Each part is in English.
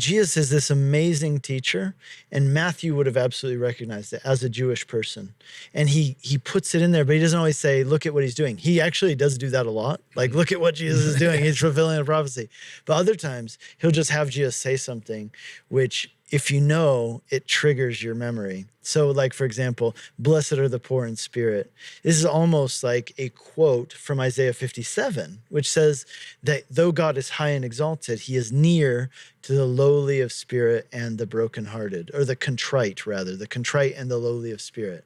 Jesus is this amazing teacher, and Matthew would have absolutely recognized it as a Jewish person. And he puts it in there, but he doesn't always say, look at what he's doing. He actually does do that a lot. Like, look at what Jesus is doing. He's fulfilling a prophecy. But other times, he'll just have Jesus say something, which, if you know, it triggers your memory. So like, for example, blessed are the poor in spirit. This is almost like a quote from Isaiah 57, which says that though God is high and exalted, he is near to the lowly of spirit and the brokenhearted, or the contrite and the lowly of spirit.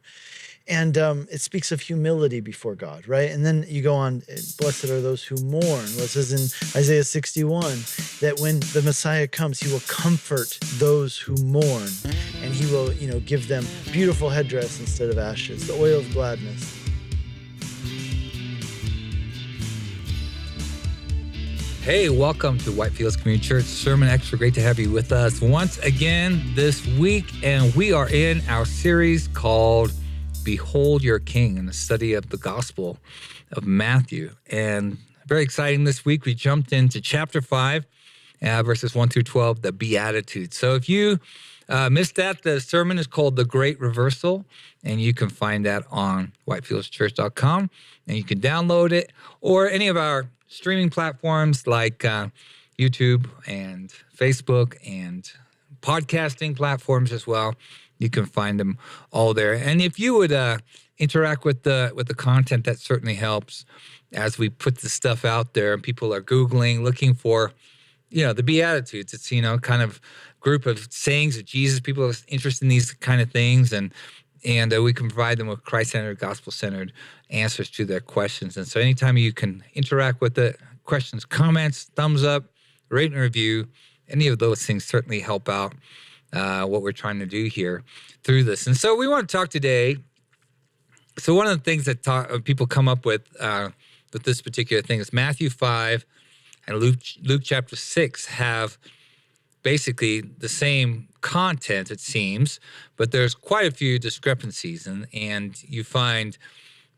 And it speaks of humility before God, right? And then you go on, blessed are those who mourn. Well, it says in Isaiah 61 that when the Messiah comes, he will comfort those who mourn, and he will, give them beautiful headdress instead of ashes, the oil of gladness. Hey, welcome to Whitefields Community Church Sermon Extra. Great to have you with us once again this week. And we are in our series called Behold Your King, in the study of the Gospel of Matthew. And very exciting this week, we jumped into chapter 5, verses 1 through 12, the Beatitudes. So if you missed that, the sermon is called The Great Reversal, and you can find that on whitefieldschurch.com, and you can download it, or any of our streaming platforms like YouTube and Facebook and podcasting platforms as well. You can find them all there. And if you would interact with the content, that certainly helps as we put the stuff out there and people are Googling, looking for, the Beatitudes. It's, kind of group of sayings of Jesus. People are interested in these kind of things, and we can provide them with Christ-centered, gospel-centered answers to their questions. And so anytime you can interact with the questions, comments, thumbs up, rate and review, any of those things certainly help out what we're trying to do here through this. And so we want to talk today. So one of the things that people come up with this particular thing is Matthew 5 and Luke chapter 6 have basically the same content, it seems, but there's quite a few discrepancies. And you find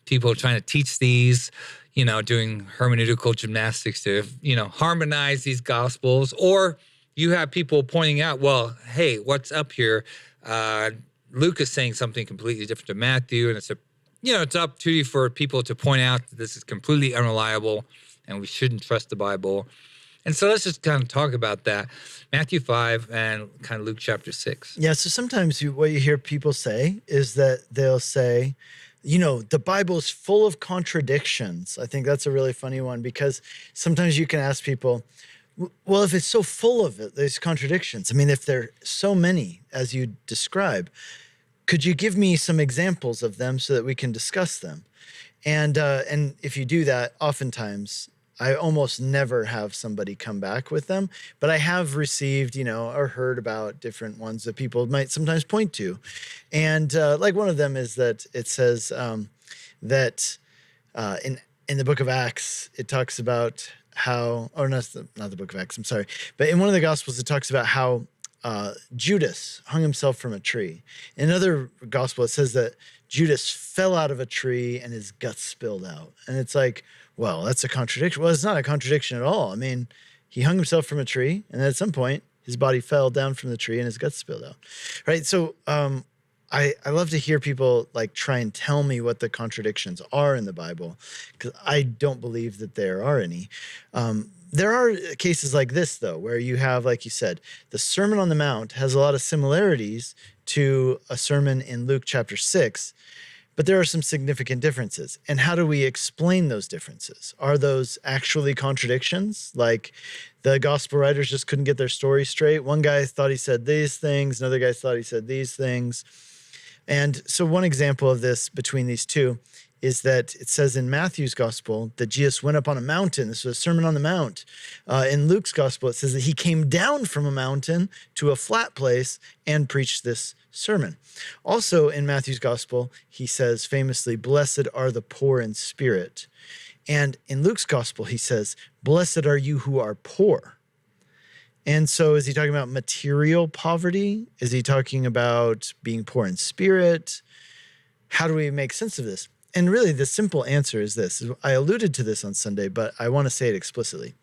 people trying to teach these, doing hermeneutical gymnastics to, harmonize these gospels, or you have people pointing out, well, hey, what's up here? Luke is saying something completely different to Matthew, and it's it's an opportunity for people to point out that this is completely unreliable and we shouldn't trust the Bible. And so let's just kind of talk about that. Matthew 5 and kind of Luke chapter 6. Yeah, so sometimes what you hear people say is that they'll say, the Bible is full of contradictions. I think that's a really funny one, because sometimes you can ask people, well, if it's so full of it, there's contradictions. I mean, if there are so many as you describe, could you give me some examples of them so that we can discuss them? And if you do that, oftentimes I almost never have somebody come back with them, but I have received, or heard about different ones that people might sometimes point to. And like one of them is that it says that in the book of Acts, it talks about how, or not the book of Acts, I'm sorry, but in one of the Gospels, it talks about how Judas hung himself from a tree. In another gospel, it says that Judas fell out of a tree and his guts spilled out. And it's like, well, that's a contradiction. Well, it's not a contradiction at all. I mean, he hung himself from a tree, and then at some point, his body fell down from the tree and his guts spilled out, right? So I love to hear people like try and tell me what the contradictions are in the Bible, because I don't believe that there are any. There are cases like this, though, where you have, like you said, the Sermon on the Mount has a lot of similarities to a sermon in Luke chapter 6, but there are some significant differences. And how do we explain those differences? Are those actually contradictions? Like the gospel writers just couldn't get their story straight. One guy thought he said these things, another guy thought he said these things. And so one example of this between these two is that it says in Matthew's gospel that Jesus went up on a mountain. This was a Sermon on the Mount. In Luke's gospel, it says that he came down from a mountain to a flat place and preached this sermon. Also in Matthew's gospel, he says famously, blessed are the poor in spirit. And in Luke's gospel, he says, blessed are you who are poor. And so is he talking about material poverty? Is he talking about being poor in spirit? How do we make sense of this? And really, the simple answer is this. I alluded to this on Sunday, but I want to say it explicitly.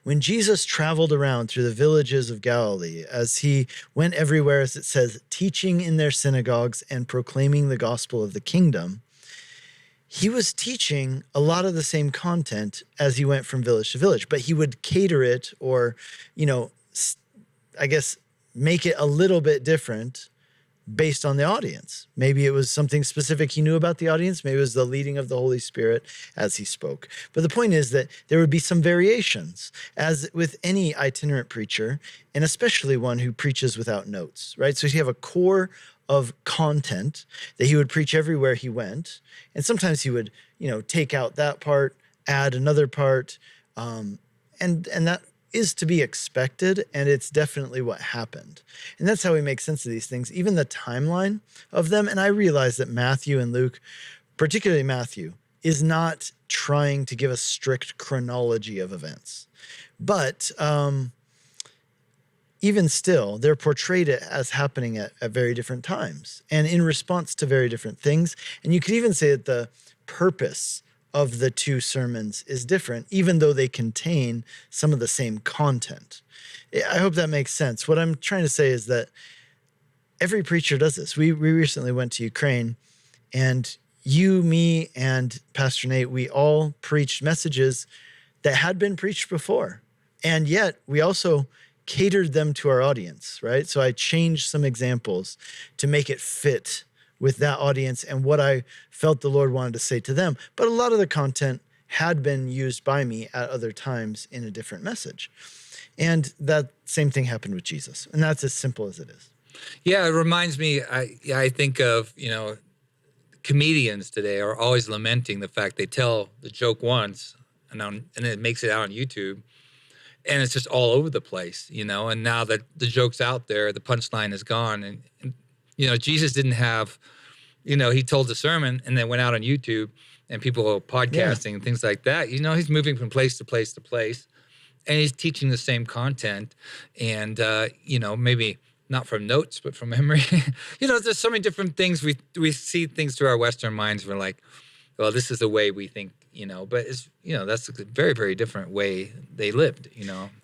When Jesus traveled around through the villages of Galilee, as he went everywhere, as it says, teaching in their synagogues and proclaiming the gospel of the kingdom, he was teaching a lot of the same content as he went from village to village, but he would cater it or, I guess, make it a little bit different based on the audience. Maybe it was something specific he knew about the audience. Maybe it was the leading of the Holy Spirit as he spoke. But the point is that there would be some variations, as with any itinerant preacher, and especially one who preaches without notes, right? So you have a core of content that he would preach everywhere he went. And sometimes he would, take out that part, add another part. And that is to be expected, and it's definitely what happened. And that's how we make sense of these things, even the timeline of them. And I realize that Matthew and Luke, particularly Matthew, is not trying to give a strict chronology of events. But even still, they're portrayed as happening at very different times and in response to very different things. And you could even say that the purpose of the two sermons is different, even though they contain some of the same content. I hope that makes sense. What I'm trying to say is that every preacher does this. We recently went to Ukraine, and you, me, and Pastor Nate, we all preached messages that had been preached before. And yet we also catered them to our audience, right? So I changed some examples to make it fit with that audience and what I felt the Lord wanted to say to them. But a lot of the content had been used by me at other times in a different message. And that same thing happened with Jesus. And that's as simple as it is. Yeah, it reminds me, I think of, comedians today are always lamenting the fact they tell the joke once and then it makes it out on YouTube. And it's just all over the place, and now that the joke's out there, the punchline is gone. And Jesus didn't have, he told the sermon and then went out on YouTube and people were podcasting and things like that. He's moving from place to place to place and he's teaching the same content and, maybe not from notes, but from memory. There's so many different things. We see things through our Western minds. We're like, well, this is the way we think, but it's, that's a very, very different way they lived,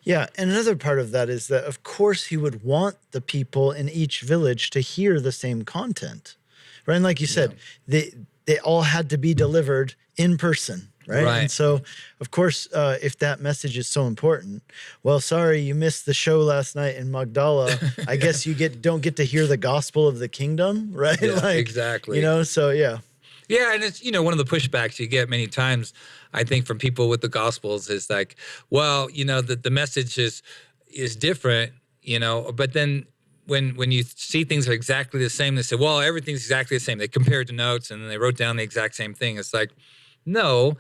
Yeah. And another part of that is that, of course, he would want the people in each village to hear the same content, right? And like you said, they all had to be delivered in person, right? And so, of course, if that message is so important, well, sorry, you missed the show last night in Magdala. I guess you don't get to hear the gospel of the kingdom, right? Yeah, exactly. So yeah. Yeah, and it's, one of the pushbacks you get many times, I think, from people with the Gospels is like, well, the message is different, but then when you see things are exactly the same, they say, well, everything's exactly the same. They compared the notes and then they wrote down the exact same thing. It's like, no,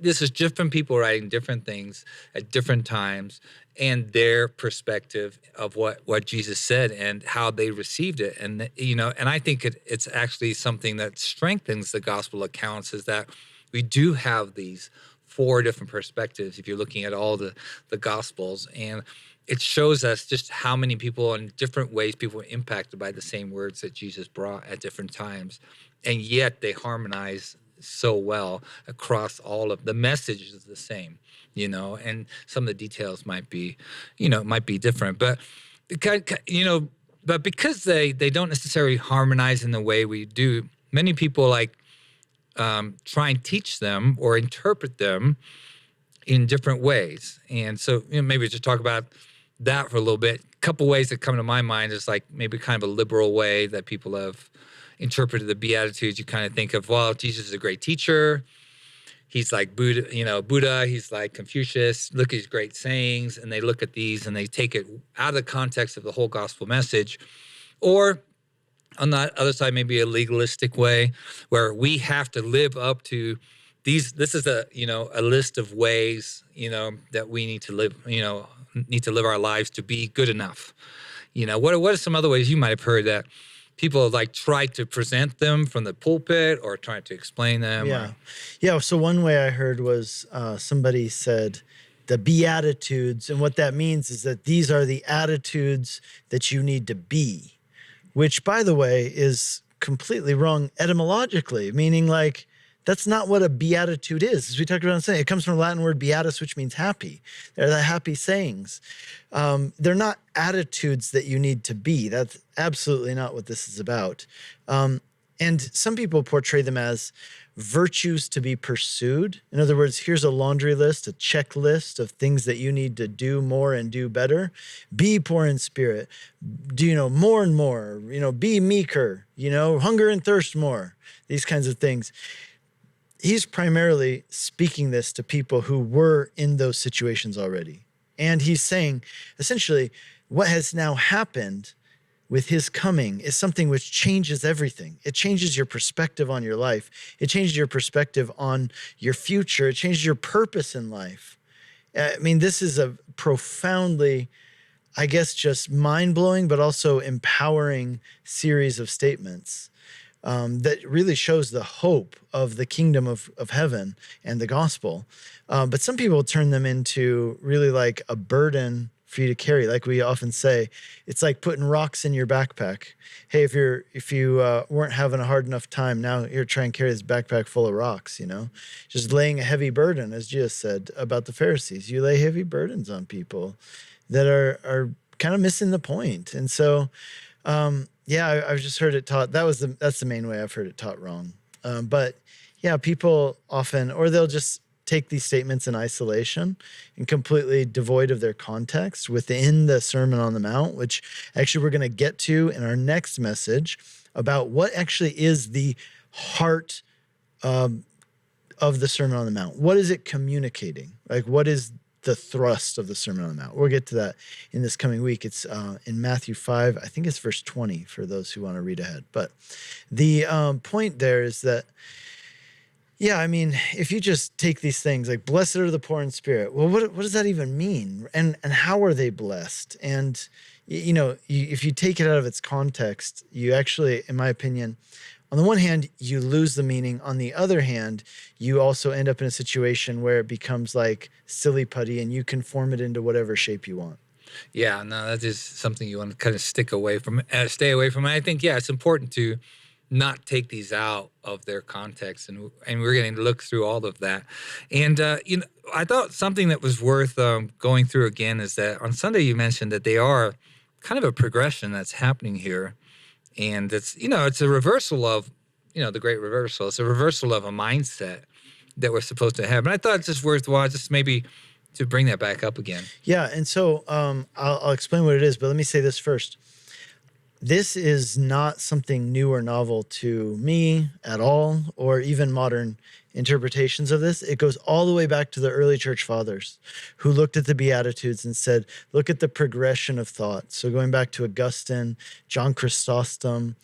this is different people writing different things at different times and their perspective of what Jesus said and how they received it. And, and I think it's actually something that strengthens the gospel accounts is that we do have these 4 different perspectives if you're looking at all the gospels. And it shows us just how many people in different ways people were impacted by the same words that Jesus brought at different times. And yet they harmonize so well across all of the message is the same, and some of the details might be different, but because they don't necessarily harmonize in the way we do, many people try and teach them or interpret them in different ways. And so maybe just talk about that for a little bit. A couple ways that come to my mind is maybe kind of a liberal way that people have interpreted the Beatitudes. You kind of think of, well, Jesus is a great teacher. He's like Buddha. He's like Confucius. Look at his great sayings. And they look at these and they take it out of the context of the whole gospel message. Or on the other side, maybe a legalistic way where we have to live up to these. This is a list of ways, that we need to live our lives to be good enough. What are some other ways you might have heard that people try to present them from the pulpit or try to explain them? Yeah. So one way I heard was somebody said the Beatitudes. And what that means is that these are the attitudes that you need to be, which, by the way, is completely wrong etymologically, meaning That's not what a beatitude is. As we talked about on Sunday, it comes from the Latin word beatus, which means happy. They're the happy sayings. They're not attitudes that you need to be. That's absolutely not what this is about. And some people portray them as virtues to be pursued. In other words, here's a laundry list, a checklist of things that you need to do more and do better. Be poor in spirit. Do, more and more, be meeker, hunger and thirst more, these kinds of things. He's primarily speaking this to people who were in those situations already. And he's saying, essentially, what has now happened with his coming is something which changes everything. It changes your perspective on your life. It changes your perspective on your future. It changes your purpose in life. I mean, this is a profoundly, I guess, just mind-blowing, but also empowering series of statements that really shows the hope of the kingdom of heaven and the gospel. But some people turn them into really like a burden for you to carry. Like we often say, it's like putting rocks in your backpack. Hey, if you weren't having a hard enough time, now you're trying to carry this backpack full of rocks, just laying a heavy burden, as Jesus said about the Pharisees. You lay heavy burdens on people that are kind of missing the point. And so, I've just heard it taught. That's the main way I've heard it taught wrong. But yeah, people often, or they'll just take these statements in isolation and completely devoid of their context within the Sermon on the Mount, which actually we're going to get to in our next message about what actually is the heart of the Sermon on the Mount. What is it communicating? Like, what is the thrust of the Sermon on the Mount? We'll get to that in this coming week. It's in Matthew 5, I think it's verse 20 for those who want to read ahead. But the point there is that, yeah, I mean, if you just take these things like blessed are the poor in spirit, well, what does that even mean? And how are they blessed? And, if you take it out of its context, you actually, in my opinion, on the one hand, you lose the meaning. On the other hand, you also end up in a situation where it becomes like silly putty and you can form it into whatever shape you want. Yeah, no, that is something you want to kind of stay away from. I think, it's important to not take these out of their context, and we're going to look through all of that. And I thought something that was worth going through again is that on Sunday you mentioned that they are kind of a progression that's happening here, and it's it's a reversal of the great reversal. It's a reversal of a mindset that we're supposed to have, and I thought it's just worthwhile just maybe to bring that back up again. Yeah, and so I'll explain what it is, but let me say this first. This is not something new or novel to me at all, or even modern interpretations of this. It goes all the way back to the early church fathers who looked at the Beatitudes and said, look at the progression of thought. So going back to Augustine, John Chrysostom,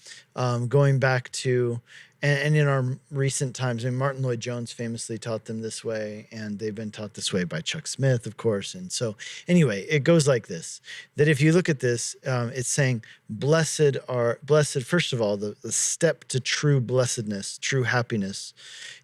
going back to, and in our recent times, Martin Lloyd-Jones famously taught them this way, and they've been taught this way by Chuck Smith, of course. And so anyway, it goes like this, that if you look at this, it's saying blessed, first of all, the step to true blessedness, true happiness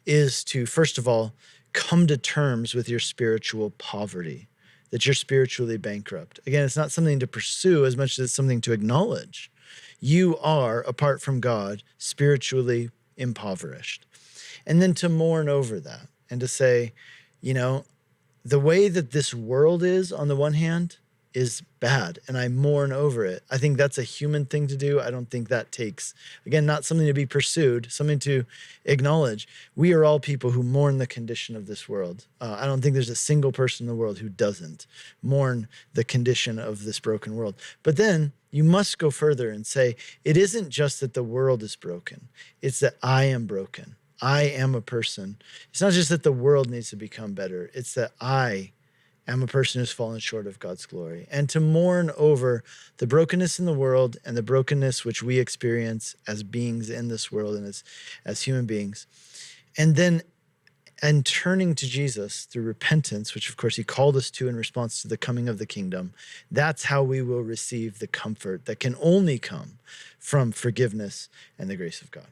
is to, first of all, come to terms with your spiritual poverty, that you're spiritually bankrupt. Again, it's not something to pursue as much as it's something to acknowledge. You are, apart from God, spiritually impoverished. And then to mourn over that and to say, the way that this world is, on the one hand, is bad, and I mourn over it. I think that's a human thing to do. I don't think that takes, again, not something to be pursued, something to acknowledge. We are all people who mourn the condition of this world. I don't think there's a single person in the world who doesn't mourn the condition of this broken world. But then you must go further and say, it isn't just that the world is broken. It's that I am broken. I am a person. It's not just that the world needs to become better. It's that I am a person who's fallen short of God's glory. And to mourn over the brokenness in the world and the brokenness which we experience as beings in this world and as human beings. And turning to Jesus through repentance, which of course he called us to in response to the coming of the kingdom, that's how we will receive the comfort that can only come from forgiveness and the grace of God.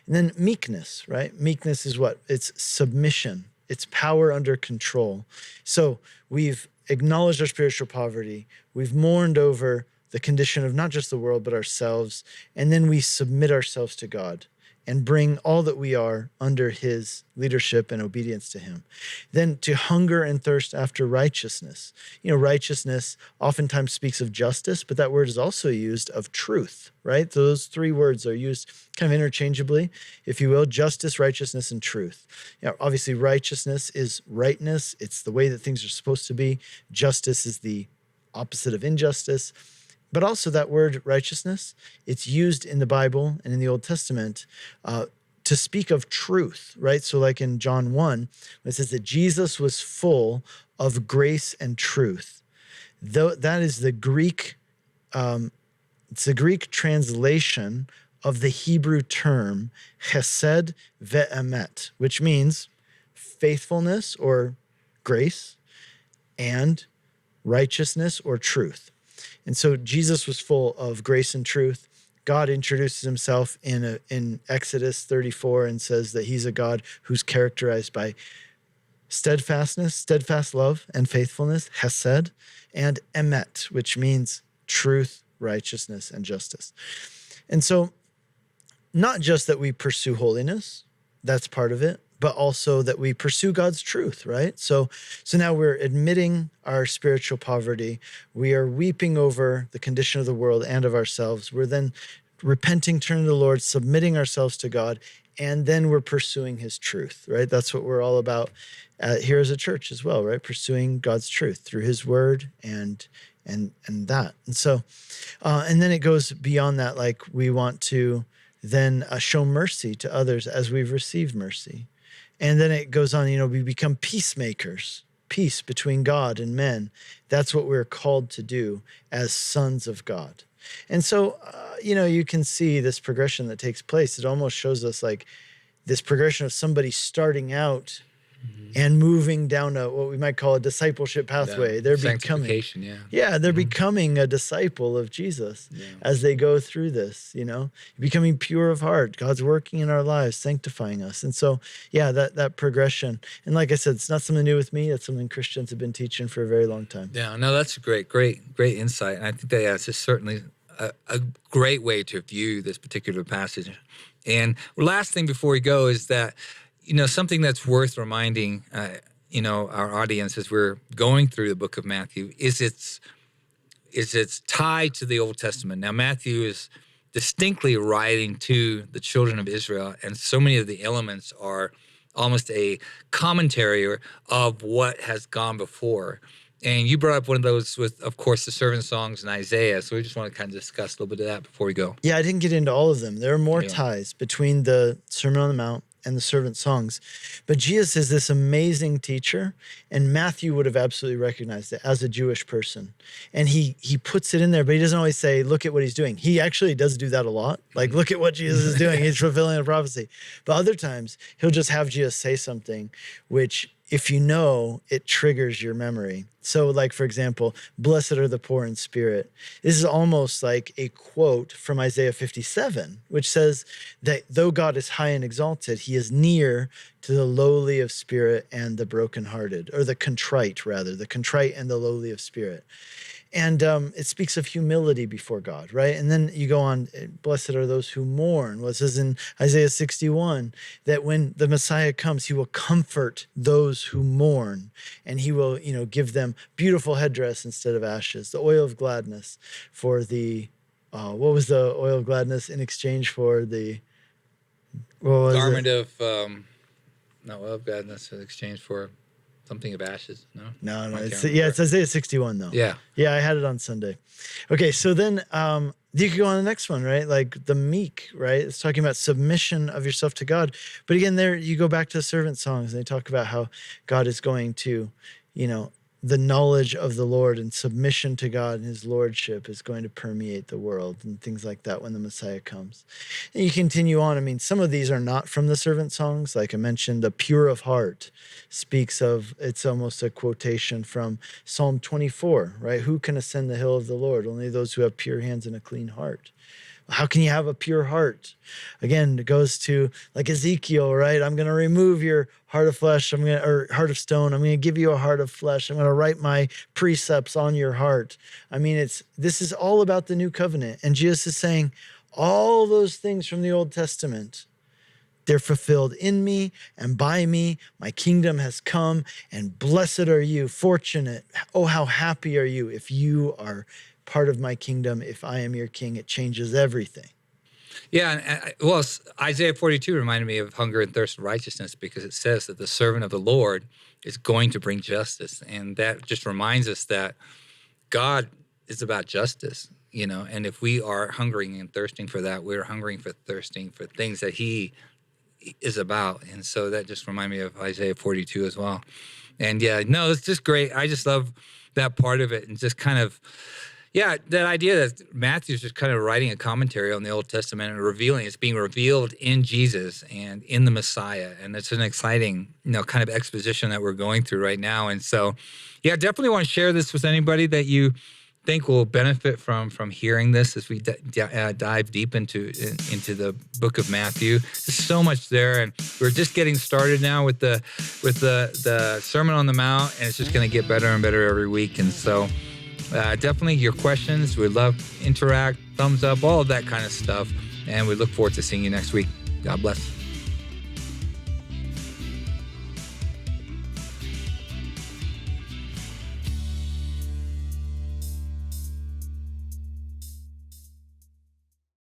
And then meekness, right? Meekness is what? It's submission. It's power under control. So we've acknowledged our spiritual poverty. We've mourned over the condition of not just the world, but ourselves. And then we submit ourselves to God. and bring all that we are under his leadership and obedience to him. Then to hunger and thirst after righteousness. Righteousness oftentimes speaks of justice, but that word is also used of truth, right? Those three words are used kind of interchangeably, if you will: justice, righteousness, and truth. Obviously, righteousness is rightness. It's the way that things are supposed to be. Justice is the opposite of injustice. But also that word righteousness, it's used in the Bible and in the Old Testament to speak of truth, right? So like in John 1, when it says that Jesus was full of grace and truth. Though that is the Greek, it's the Greek translation of the Hebrew term chesed ve'emet, which means faithfulness or grace and righteousness or truth. And so Jesus was full of grace and truth. God introduces himself in Exodus 34 and says that he's a God who's characterized by steadfastness, steadfast love, and faithfulness, hesed, and emet, which means truth, righteousness, and justice. And so not just that we pursue holiness, that's part of it, but also that we pursue God's truth, right? So now we're admitting our spiritual poverty. We are weeping over the condition of the world and of ourselves. We're then repenting, turning to the Lord, submitting ourselves to God, and then we're pursuing his truth, right? That's what we're all about here as a church as well, right? Pursuing God's truth through his word and that. And so, and then it goes beyond that, like we want to then show mercy to others as we've received mercy. And then it goes on, we become peacemakers, peace between God and men. That's what we're called to do as sons of God. And so, you can see this progression that takes place. It almost shows us like this progression of somebody starting out and moving down what we might call a discipleship pathway. Yeah. They're Sanctification, becoming, they're becoming a disciple of Jesus as they go through this, becoming pure of heart. God's working in our lives, sanctifying us. And so, that progression. And like I said, it's not something new with me. It's something Christians have been teaching for a very long time. Yeah, no, that's a great insight. And I think that's just certainly a great way to view this particular passage. And last thing before we go is that, something that's worth reminding, our audience as we're going through the book of Matthew is it's tied to the Old Testament. Now, Matthew is distinctly writing to the children of Israel, and so many of the elements are almost a commentary of what has gone before. And you brought up one of those with, of course, the servant songs and Isaiah. So we just want to kind of discuss a little bit of that before we go. Yeah, I didn't get into all of them. There are more ties between the Sermon on the Mount and the servant songs. But Jesus is this amazing teacher, and Matthew would have absolutely recognized it as a Jewish person. And he puts it in there, but he doesn't always say, look at what he's doing. He actually does do that a lot. Like, look at what Jesus is doing. He's fulfilling a prophecy. But other times, he'll just have Jesus say something, which, if you know, it triggers your memory. So like, for example, blessed are the poor in spirit. This is almost like a quote from Isaiah 57, which says that though God is high and exalted, he is near to the lowly of spirit and the brokenhearted, or the contrite and the lowly of spirit. And it speaks of humility before God, right? And then you go on, blessed are those who mourn. Well, it says in Isaiah 61 that when the Messiah comes, he will comfort those who mourn, and he will, give them beautiful headdress instead of ashes, the oil of gladness for the, what was the oil of gladness in exchange for the, what was garment it? Oil of gladness in exchange for something of ashes. No. It's Isaiah 61 though. Yeah. Yeah, I had it on Sunday. Okay, so then you could go on the next one, right? Like the meek, right? It's talking about submission of yourself to God. But again, there you go back to the servant songs, and they talk about how God is going to, the knowledge of the Lord and submission to God and his lordship is going to permeate the world and things like that when the Messiah comes. And you continue on. I mean, some of these are not from the servant songs. Like I mentioned, the pure of heart speaks of, it's almost a quotation from Psalm 24, right? Who can ascend the hill of the Lord? Only those who have pure hands and a clean heart. How can you have a pure heart? Again, it goes to like Ezekiel, right? I'm going to remove your heart of flesh, or heart of stone. I'm going to give you a heart of flesh. I'm going to write my precepts on your heart. I mean, this is all about the new covenant. And Jesus is saying all those things from the Old Testament They're fulfilled in me and by me. My kingdom has come, and blessed are you, fortunate. Oh, how happy are you if you are part of my kingdom. If I am your king, it changes everything. Yeah, well, Isaiah 42 reminded me of hunger and thirst of righteousness, because it says that the servant of the Lord is going to bring justice. And that just reminds us that God is about justice, and if we are hungering and thirsting for that, we're thirsting for things that he is about. And so that just reminded me of Isaiah 42 as well. And yeah, no, it's just great. I just love that part of it, and just kind of, that idea that Matthew's just kind of writing a commentary on the Old Testament and it's being revealed in Jesus and in the Messiah. And it's an exciting, kind of exposition that we're going through right now. And so, definitely want to share this with anybody that you think will benefit from hearing this as we dive deep into the book of Matthew. There's so much there, and we're just getting started now with the Sermon on the Mount, and it's just going to get better and better every week. And so definitely your questions, we'd love to interact, thumbs up, all of that kind of stuff, and we look forward to seeing you next week. God bless.